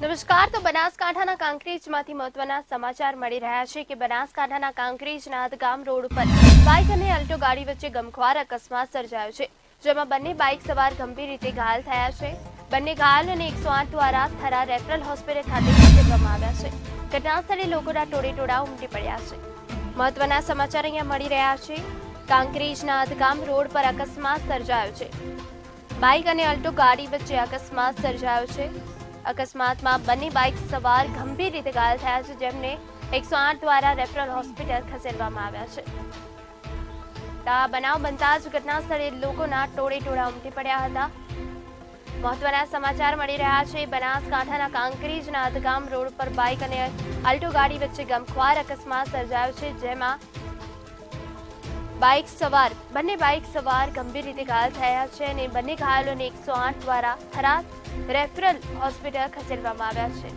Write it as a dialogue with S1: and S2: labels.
S1: નમસ્કાર. તો બનાસકાંઠાના કાંકરેજમાંથી મહત્વના સમાચાર મળી રહ્યા છે કે બનાસકાંઠાના કાંકરેજના ગામ રોડ ઉપર બાઇક અને અલ્ટો ગાડી વચ્ચે ગમખ્વાર અકસ્માત સર્જાયો છે, જેમાં બંને બાઇક સવાર ગંભીર રીતે ઘાયલ થયા છે. બંને ઘાયલોને 108 દ્વારા થરા રેફરલ હોસ્પિટલ ખાતે ખસેડવામાં આવ્યા છે. ઘટના સ્થળે લોકોના ટોળેટોળા ઉમટી પડ્યા છે. મહત્વના સમાચાર અહીંયા મળી રહ્યા છે. કાંકરેજના ગામ રોડ પર અકસ્માત સર્જાયો છે. બાઇક અને અલ્ટો ગાડી વચ્ચે અકસ્માત સર્જાયો છે. અકસ્માતમાં બંને બાઇક સવાર ગંભીર રીતે ઘાયલ થયા છે, જેમને 108 દ્વારા રેફરલ હોસ્પિટલ ખસેડવામાં આવ્યા છે. આ બનાવ બનતા જ ઘટના સ્થળે લોકોના ટોળેટોળા ઉમટી પડ્યા હતા. મહત્વના સમાચાર મળી રહ્યા છે. બનાસકાંઠાના કાંકરેજના ગામ રોડ પર બાઇક અને અલ્ટો ગાડી વચ્ચે ગમખ્વાર અકસ્માત સર્જાયો છે, જેમાં બંને બાઇક સવાર ગંભીર રીતે ઘાયલ થયા છે અને બંને ઘાયલોને 108 દ્વારા થરા રેફરલ હોસ્પિટલ ખસેડવામાં આવ્યા છે.